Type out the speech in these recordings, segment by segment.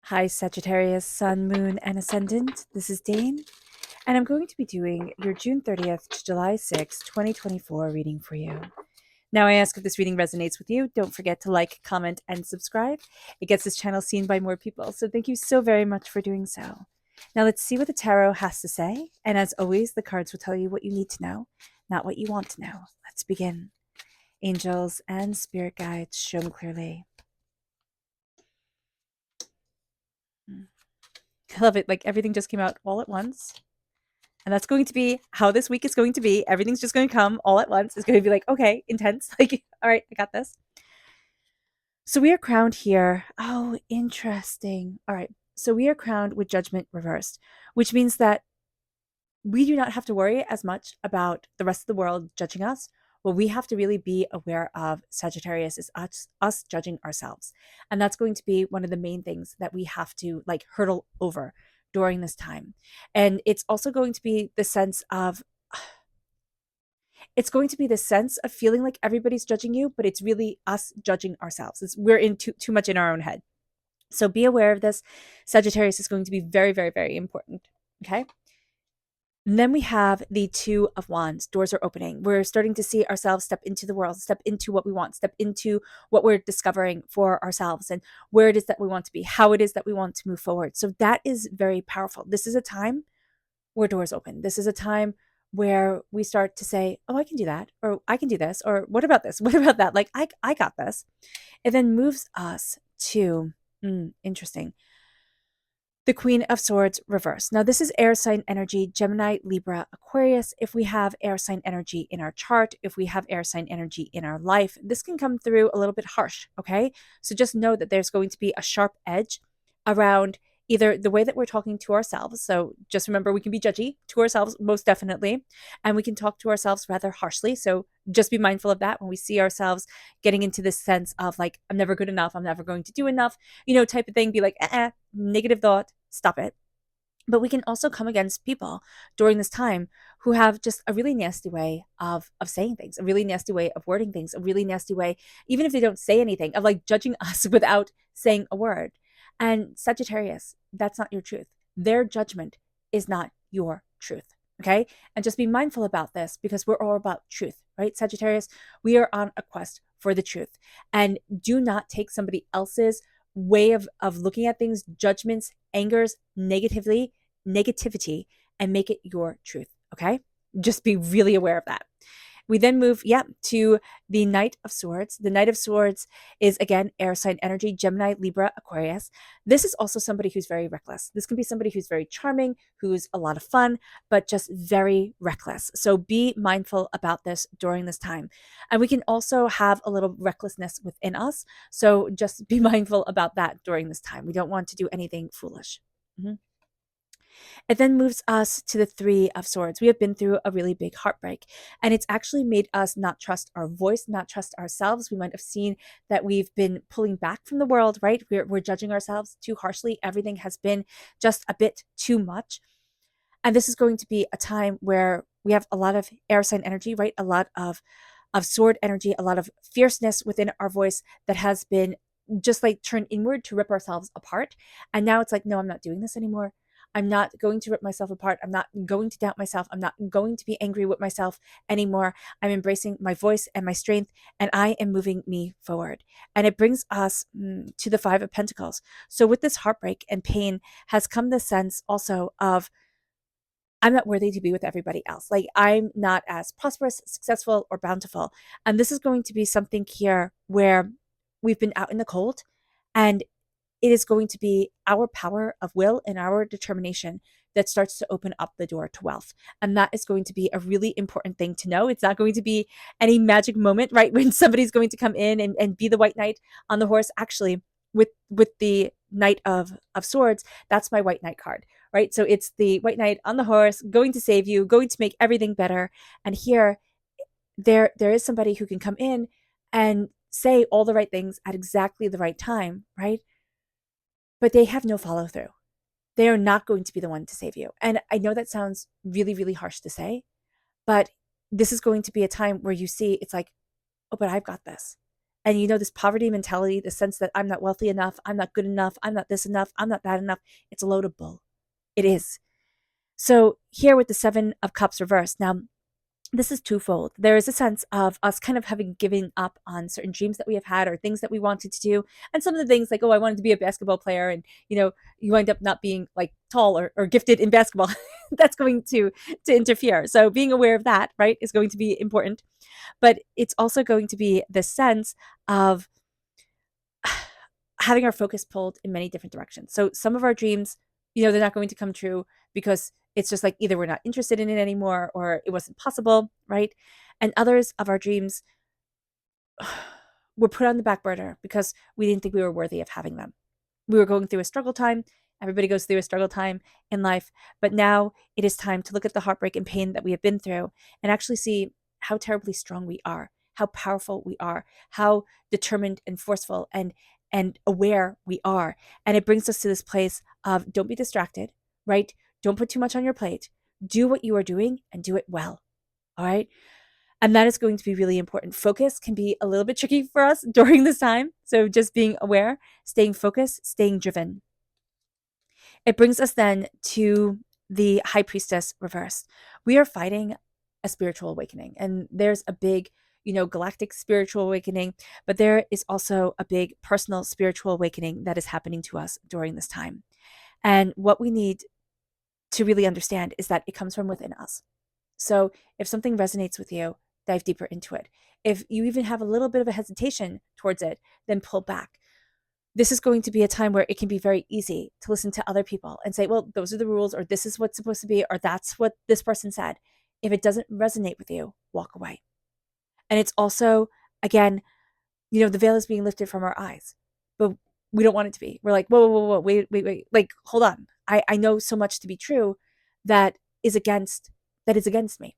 Hi, Sagittarius, Sun, Moon, and Ascendant. This is Dane, and I'm going to be doing your June 30th to July 6th, 2024 reading for you. Now, I ask if this reading resonates with you. Don't forget to like, comment, and subscribe. It gets this channel seen by more people, so thank you so very much for doing so. Now, let's see what the tarot has to say, and as always, the cards will tell you what you need to know, not what you want to know. Let's begin. Angels and spirit guides, show me clearly. I love it. Like everything just came out all at once. And that's going to be how this week is going to be. Everything's just going to come all at once. It's going to be like, okay, intense. Like, all right, I got this. So we are crowned here. Oh, interesting. All right. So we are crowned with judgment reversed, which means that we do not have to worry as much about the rest of the world judging us. What we have to really be aware of, Sagittarius, is us judging ourselves. And that's going to be one of the main things that we have to like hurdle over during this time. And it's also going to be the sense of feeling like everybody's judging you, but it's really us judging ourselves. We're in too much in our own head. So be aware of this. Sagittarius is going to be very, very, very important. Okay. And then we have the Two of Wands. Doors are opening. We're starting to see ourselves step into the world, step into what we want, step into what we're discovering for ourselves and where it is that we want to be, how it is that we want to move forward. So that is very powerful. This is a time where doors open. This is a time where we start to say, oh, I can do that, or I can do this, or what about this? What about that? Like, I got this. It then moves us to, interesting, the Queen of Swords reverse. Now, this is air sign energy, Gemini, Libra, Aquarius. If we have air sign energy in our chart, if we have air sign energy in our life, this can come through a little bit harsh, okay? So just know that there's going to be a sharp edge around either the way that we're talking to ourselves. So just remember, we can be judgy to ourselves, most definitely, and we can talk to ourselves rather harshly. So just be mindful of that when we see ourselves getting into this sense of like, I'm never good enough, I'm never going to do enough, type of thing. Be like, negative thought, stop it. But we can also come against people during this time who have just a really nasty way of saying things, a really nasty way of wording things, a really nasty way, even if they don't say anything, of like judging us without saying a word. And Sagittarius, that's not your truth. Their judgment is not your truth. Okay. And just be mindful about this because we're all about truth, right? Sagittarius, we are on a quest for the truth. And do not take somebody else's way of looking at things, judgments, angers, negativity, and make it your truth. Okay. Just be really aware of that. We then move, to the Knight of Swords. The Knight of Swords is, again, air sign energy, Gemini, Libra, Aquarius. This is also somebody who's very reckless. This can be somebody who's very charming, who's a lot of fun, but just very reckless. So be mindful about this during this time. And we can also have a little recklessness within us. So just be mindful about that during this time. We don't want to do anything foolish. Mm-hmm. It then moves us to the Three of Swords. We have been through a really big heartbreak, and it's actually made us not trust our voice, not trust ourselves. We might have seen that we've been pulling back from the world, right? We're judging ourselves too harshly. Everything has been just a bit too much. And this is going to be a time where we have a lot of air sign energy, right? A lot of sword energy, a lot of fierceness within our voice that has been just like turned inward to rip ourselves apart. And now it's like, no, I'm not doing this anymore. I'm not going to rip myself apart. I'm not going to doubt myself. I'm not going to be angry with myself anymore. I'm embracing my voice and my strength, and I am moving me forward. And it brings us to the Five of Pentacles. So with this heartbreak and pain has come the sense also of, I'm not worthy to be with everybody else. Like, I'm not as prosperous, successful, or bountiful. And this is going to be something here where we've been out in the cold, and it is going to be our power of will and our determination that starts to open up the door to wealth. And that is going to be a really important thing to know. It's not going to be any magic moment, right? When somebody's going to come in and be the white knight on the horse. Actually, with the Knight of Swords, that's my white knight card, right? So it's the white knight on the horse, going to save you, going to make everything better. And here, there is somebody who can come in and say all the right things at exactly the right time, right? But they have no follow through. They are not going to be the one to save you. And I know that sounds really, really harsh to say, but this is going to be a time where you see it's like, oh, but I've got this. And this poverty mentality, the sense that I'm not wealthy enough, I'm not good enough, I'm not this enough, I'm not that enough, it's a load of bull. It is. So here with the Seven of Cups reversed, now this is twofold. There is a sense of us kind of having given up on certain dreams that we have had or things that we wanted to do. And some of the things like, oh, I wanted to be a basketball player. And, you end up not being like tall or gifted in basketball. That's going to interfere. So being aware of that, right, is going to be important. But it's also going to be the sense of having our focus pulled in many different directions. So some of our dreams, they're not going to come true because it's just like either we're not interested in it anymore or it wasn't possible, right? And others of our dreams were put on the back burner because we didn't think we were worthy of having them. We were going through a struggle time. Everybody goes through a struggle time in life. But now it is time to look at the heartbreak and pain that we have been through and actually see how terribly strong we are, how powerful we are, how determined and forceful and aware we are. And it brings us to this place of don't be distracted, right? Don't put too much on your plate. Do what you are doing and do it well. All right. And that is going to be really important. Focus can be a little bit tricky for us during this time. So just being aware, staying focused, staying driven. It brings us then to the High Priestess reversed. We are fighting a spiritual awakening, and there's a big, galactic spiritual awakening, but there is also a big personal spiritual awakening that is happening to us during this time. And what we need to really understand is that it comes from within us. So if something resonates with you, dive deeper into it. If you even have a little bit of a hesitation towards it, then pull back. This is going to be a time where it can be very easy to listen to other people and say, well, those are the rules, or this is what's supposed to be, or that's what this person said. If it doesn't resonate with you, walk away. And it's also, again, the veil is being lifted from our eyes, but we don't want it to be. We're like, whoa, whoa, whoa, wait. Like, hold on. I know so much to be true that is against me,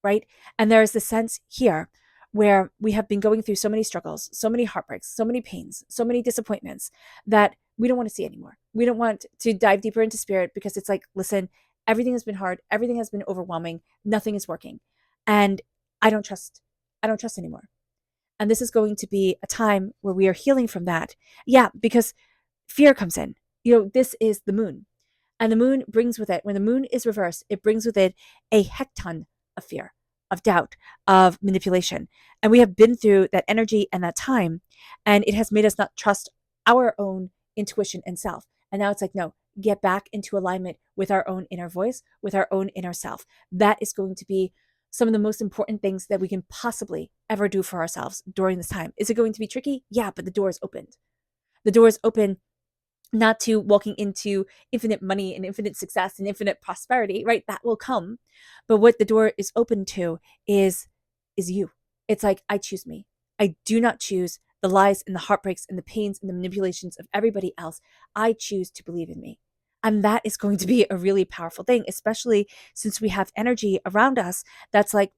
right? And there is the sense here where we have been going through so many struggles, so many heartbreaks, so many pains, so many disappointments that we don't want to see anymore. We don't want to dive deeper into spirit because it's like, listen, everything has been hard. Everything has been overwhelming. Nothing is working. And I don't trust anymore. And this is going to be a time where we are healing from that. Yeah, because fear comes in. This is the moon. And the moon brings with it, when the moon is reversed, it brings with it a hecton of fear, of doubt, of manipulation. And we have been through that energy and that time, and it has made us not trust our own intuition and self. And now it's like, no, get back into alignment with our own inner voice, with our own inner self. That is going to be some of the most important things that we can possibly ever do for ourselves during this time. Is it going to be tricky? Yeah, but the door is opened. The door is open not to walking into infinite money and infinite success and infinite prosperity, right? That will come. But what the door is open to is you. It's like, I choose me. I do not choose the lies and the heartbreaks and the pains and the manipulations of everybody else. I choose to believe in me. And that is going to be a really powerful thing, especially since we have energy around us that's like,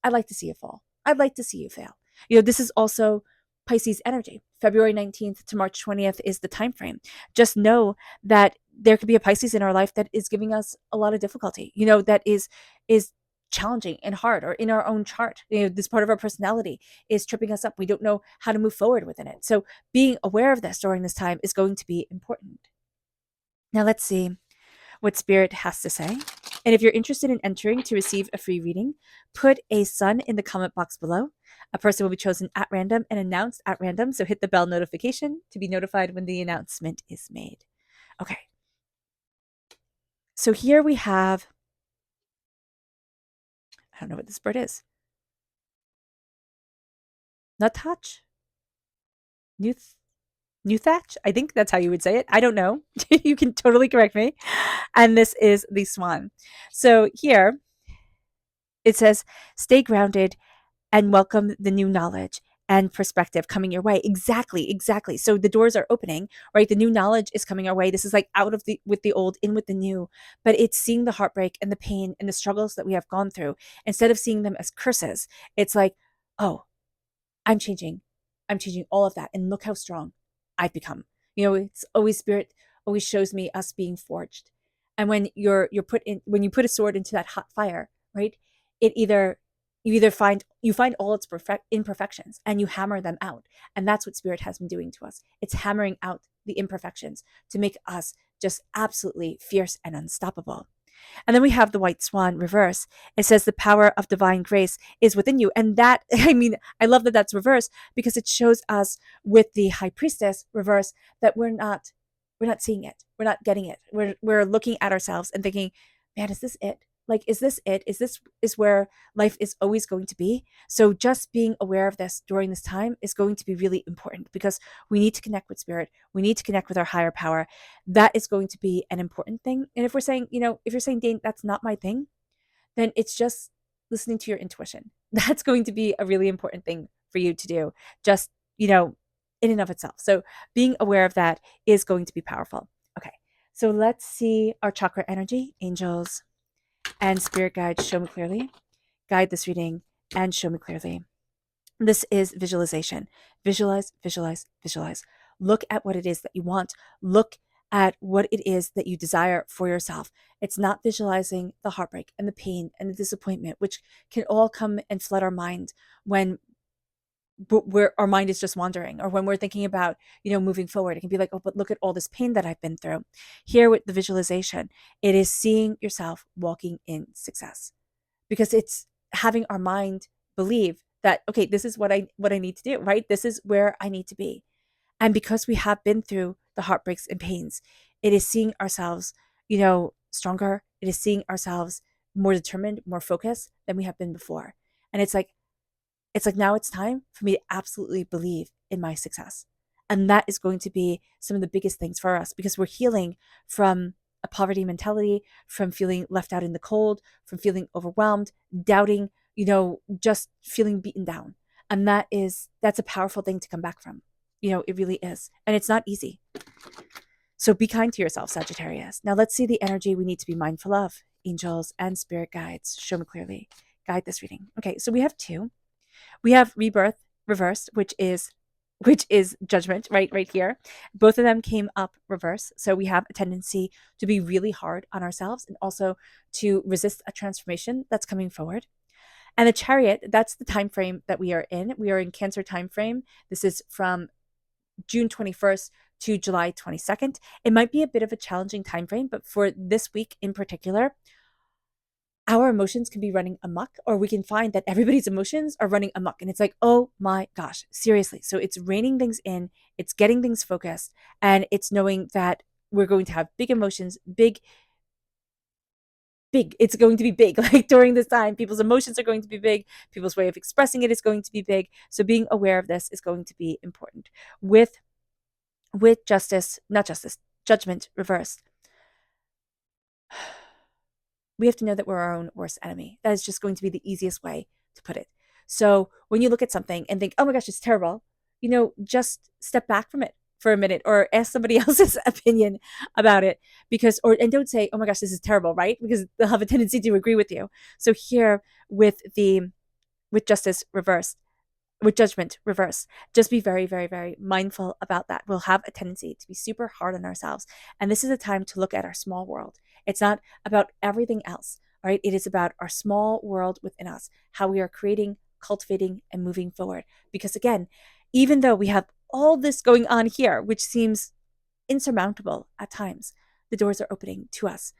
I'd like to see you fall. I'd like to see you fail. This is also Pisces energy. February 19th to March 20th is the time frame. Just know that there could be a Pisces in our life that is giving us a lot of difficulty, that is challenging and hard, or in our own chart. This part of our personality is tripping us up. We don't know how to move forward within it. So being aware of this during this time is going to be important. Now let's see what Spirit has to say. And if you're interested in entering to receive a free reading, put a sun in the comment box below. A person will be chosen at random and announced at random, so hit the bell notification to be notified when the announcement is made. Okay. So here we have, I don't know what this bird is. Nuthatch? Newthatch? I think that's how you would say it. I don't know. You can totally correct me. And this is the swan. So here it says, stay grounded and welcome the new knowledge and perspective coming your way. Exactly. So the doors are opening, right? The new knowledge is coming our way. This is like out of with the old, in with the new, but it's seeing the heartbreak and the pain and the struggles that we have gone through. Instead of seeing them as curses, it's like, oh, I'm changing all of that. And look how strong I've become. It's always Spirit always shows me us being forged. And when you're put in, when you put a sword into that hot fire, right? It either you find all its imperfections and you hammer them out. And that's what spirit has been doing to us. It's hammering out the imperfections to make us just absolutely fierce and unstoppable. And then we have the white swan reverse. It says the power of divine grace is within you. And that, I mean, I love that that's reverse because it shows us with the high priestess reverse that we're not seeing it. We're not getting it. We're looking at ourselves and thinking, man, is this it? Like, is this it? Is where life is always going to be? So just being aware of this during this time is going to be really important because we need to connect with spirit. We need to connect with our higher power. That is going to be an important thing. And if we're saying, if you're saying, Dane, that's not my thing, then it's just listening to your intuition. That's going to be a really important thing for you to do, just, in and of itself. So being aware of that is going to be powerful. Okay. So let's see our chakra energy, angels and spirit guides. Show me clearly. Guide this reading and show me clearly. This is visualization. Visualize, visualize, visualize. Look at what it is that you want. Look at what it is that you desire for yourself. It's not visualizing the heartbreak and the pain and the disappointment, which can all come and flood our mind when our mind is just wandering, or when we're thinking about, moving forward. It can be like, oh, but look at all this pain that I've been through. Here with the visualization, it is seeing yourself walking in success, because it's having our mind believe that, okay, this is what I need to do, right? This is where I need to be. And because we have been through the heartbreaks and pains, it is seeing ourselves, stronger. It is seeing ourselves more determined, more focused than we have been before. And it's like now it's time for me to absolutely believe in my success. And that is going to be some of the biggest things for us, because we're healing from a poverty mentality, from feeling left out in the cold, from feeling overwhelmed, doubting, just feeling beaten down. And that's a powerful thing to come back from. It really is. And it's not easy. So be kind to yourself, Sagittarius. Now let's see the energy we need to be mindful of. Angels and spirit guides, show me clearly. Guide this reading. Okay, so we have two. We have rebirth reversed, which is judgment, right here. Both of them came up reverse. So we have a tendency to be really hard on ourselves and also to resist a transformation that's coming forward. And the chariot, that's the time frame that we are in. We are in Cancer time frame. This is from June 21st to July 22nd. It might be a bit of a challenging time frame, but for this week in particular, our emotions can be running amok, or we can find that everybody's emotions are running amok. And it's like, oh my gosh, seriously. So it's reining things in, it's getting things focused, and it's knowing that we're going to have big emotions, big. It's going to be big. Like during this time, people's emotions are going to be big. People's way of expressing it is going to be big. So being aware of this is going to be important. With judgment reversed, we have to know that we're our own worst enemy. That is just going to be the easiest way to put it. So when you look at something and think, oh my gosh, it's terrible, just step back from it for a minute, or ask somebody else's opinion about it, and don't say, oh my gosh, this is terrible, right? Because they'll have a tendency to agree with you. So here with justice reversed, with judgment reverse, just be very, very, very mindful about that. We'll have a tendency to be super hard on ourselves. And this is a time to look at our small world. It's not about everything else, right? It is about our small world within us, how we are creating, cultivating, and moving forward. Because again, even though we have all this going on here, which seems insurmountable at times, the doors are opening to us.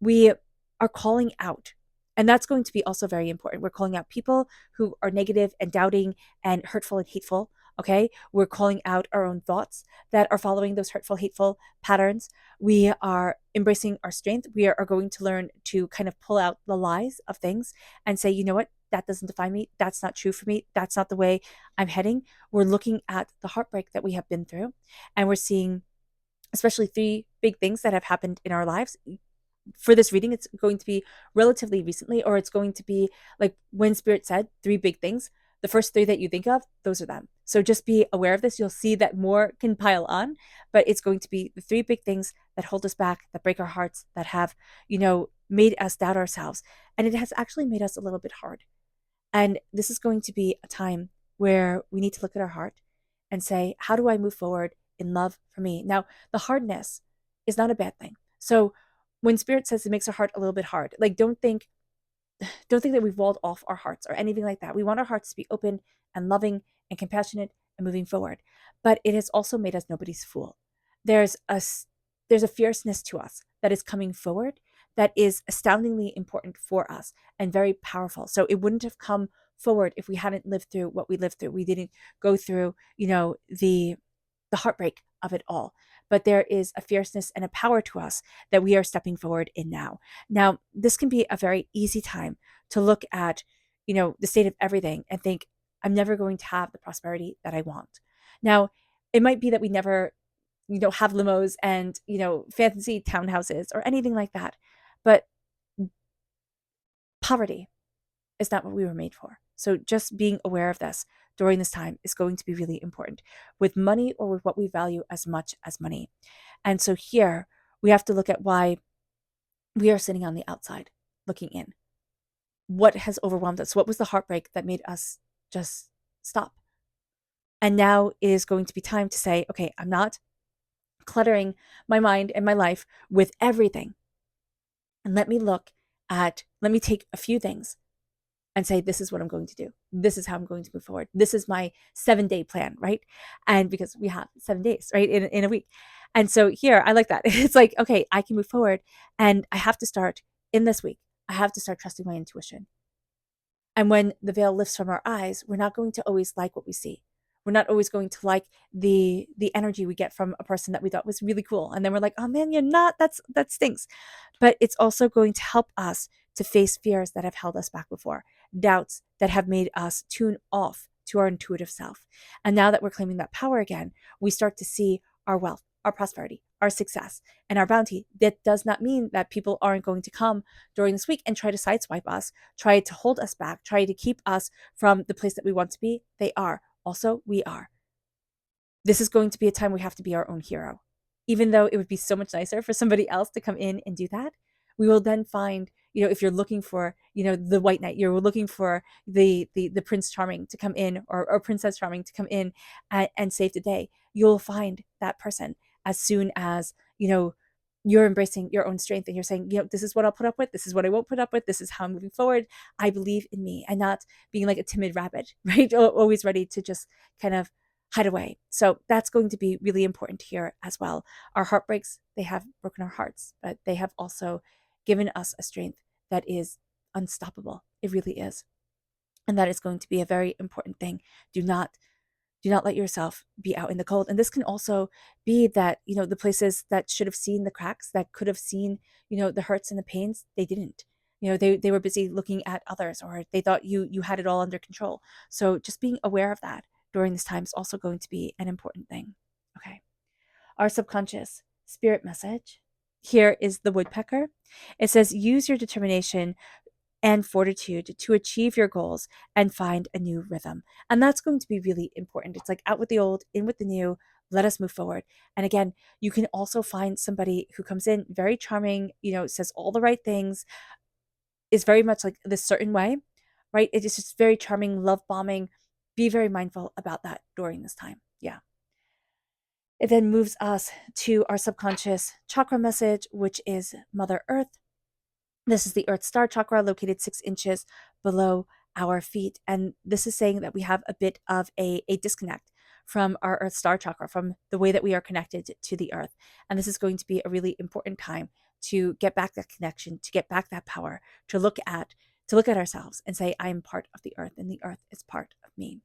We are calling out. And that's going to be also very important. We're calling out people who are negative and doubting and hurtful and hateful. Okay. We're calling out our own thoughts that are following those hurtful, hateful patterns. We are embracing our strength. We are going to learn to kind of pull out the lies of things and say, you know what? That doesn't define me. That's not true for me. That's not the way I'm heading. We're looking at the heartbreak that we have been through, and we're seeing especially 3 big things that have happened in our lives. For this reading, it's going to be relatively recently, or it's going to be like when Spirit said 3 big things, the first 3 that you think of, those are them. So just be aware of this. You'll see that more can pile on, but it's going to be the 3 big things that hold us back, that break our hearts, that have, made us doubt ourselves. And it has actually made us a little bit hard. And this is going to be a time where we need to look at our heart and say, how do I move forward in love for me? Now, the hardness is not a bad thing. So when Spirit says it makes our heart a little bit hard, like don't think, don't think that we've walled off our hearts or anything like that. We want our hearts to be open and loving and compassionate and moving forward. But it has also made us nobody's fool. There's a fierceness to us that is coming forward that is astoundingly important for us and very powerful. So it wouldn't have come forward if we hadn't lived through what we lived through. We didn't go through, the heartbreak of it all. But there is a fierceness and a power to us that we are stepping forward in now. Now, this can be a very easy time to look at, the state of everything and think, I'm never going to have the prosperity that I want. Now, it might be that we never, have limos and, fancy townhouses or anything like that. But poverty is not what we were made for. So just being aware of this during this time is going to be really important with money or with what we value as much as money. And so here we have to look at why we are sitting on the outside looking in. What has overwhelmed us? What was the heartbreak that made us just stop? And now it is going to be time to say, okay, I'm not cluttering my mind and my life with everything. And let me take a few things and say, this is what I'm going to do. This is how I'm going to move forward. This is my 7-day plan, right? And because we have 7 days, right, in a week. And so here, I like that. It's like, okay, I can move forward and I have to start in this week. I have to start trusting my intuition. And when the veil lifts from our eyes, we're not going to always like what we see. We're not always going to like the energy we get from a person that we thought was really cool. And then we're like, oh man, you're not, that stinks. But it's also going to help us to face fears that have held us back before, doubts that have made us tune off to our intuitive self. And now that we're claiming that power again, we start to see our wealth, our prosperity, our success, and our bounty. That does not mean that people aren't going to come during this week and try to sideswipe us, try to hold us back, try to keep us from the place that we want to be. They are. Also, we are. This is going to be a time we have to be our own hero. Even though it would be so much nicer for somebody else to come in and do that, we will then find, if you're looking for, the white knight, you're looking for the Prince Charming to come in or Princess Charming to come in and save the day, you'll find that person as soon as, you're embracing your own strength and you're saying, this is what I'll put up with. This is what I won't put up with. This is how I'm moving forward. I believe in me, and not being like a timid rabbit, right? Always ready to just kind of hide away. So that's going to be really important here as well. Our heartbreaks, they have broken our hearts, but they have also given us a strength that is unstoppable. It really is. And that is going to be a very important thing. Do not let yourself be out in the cold. And this can also be that, the places that should have seen the cracks, that could have seen, the hurts and the pains, they didn't. They were busy looking at others, or they thought you had it all under control. So just being aware of that during this time is also going to be an important thing. Okay. Our subconscious spirit message here is the woodpecker. It says, use your determination and fortitude to achieve your goals and find a new rhythm. And that's going to be really important. It's like out with the old, in with the new, let us move forward. And again, you can also find somebody who comes in very charming, says all the right things, is very much like this certain way, right? It is just very charming, love bombing. Be very mindful about that during this time. Yeah. It then moves us to our subconscious chakra message, which is Mother Earth. This is the Earth Star Chakra, located 6 inches below our feet. And this is saying that we have a bit of a disconnect from our Earth Star Chakra, from the way that we are connected to the Earth. And this is going to be a really important time to get back that connection, to get back that power, to look at ourselves and say, I am part of the Earth and the Earth is part of me.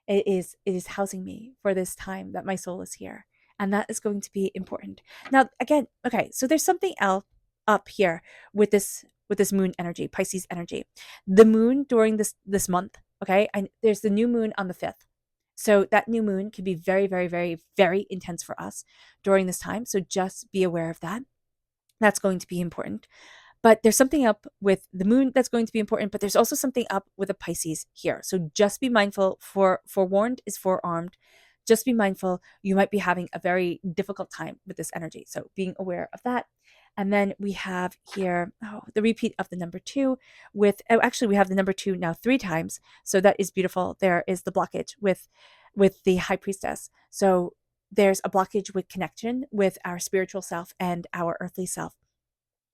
It is housing me for this time that my soul is here. And that is going to be important. Now, again, okay, so there's something else up here with this moon energy, Pisces energy. The moon during this month, okay, and there's the new moon on the 5th. So that new moon can be very, very, very, very intense for us during this time. So just be aware of that. That's going to be important. But there's something up with the moon that's going to be important, but there's also something up with a Pisces here. So just be mindful. Forewarned is forearmed. Just be mindful. You might be having a very difficult time with this energy. So being aware of that. And then we have here the repeat of the number 2 actually we have the number 2 now 3 times. So that is beautiful. There is the blockage with the High Priestess. So there's a blockage with connection with our spiritual self and our earthly self.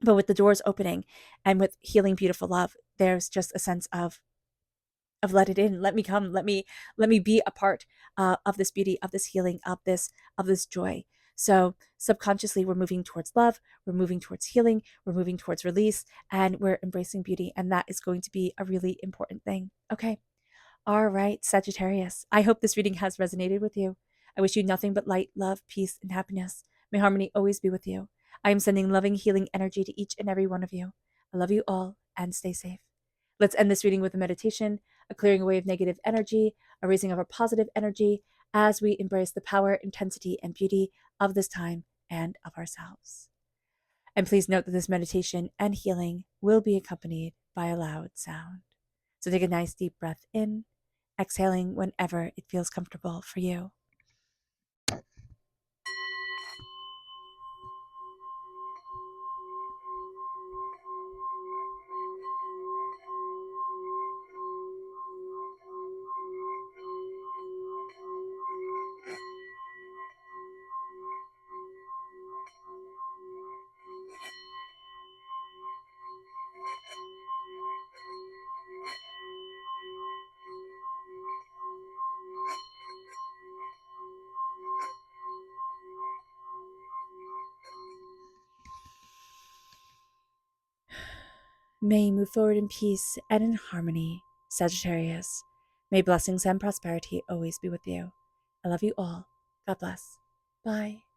But with the doors opening and with healing, beautiful love, there's just a sense of let it in, let me come, let me be a part of this beauty, of this healing, of this joy. So subconsciously, we're moving towards love, we're moving towards healing, we're moving towards release, and we're embracing beauty. And that is going to be a really important thing. Okay. All right, Sagittarius. I hope this reading has resonated with you. I wish you nothing but light, love, peace, and happiness. May harmony always be with you. I am sending loving, healing energy to each and every one of you. I love you all and stay safe. Let's end this reading with a meditation, a clearing away of negative energy, a raising of our positive energy as we embrace the power, intensity, and beauty of this time and of ourselves. And please note that this meditation and healing will be accompanied by a loud sound. So take a nice deep breath in, exhaling whenever it feels comfortable for you. May you move forward in peace and in harmony, Sagittarius. May blessings and prosperity always be with you. I love you all. God bless. Bye.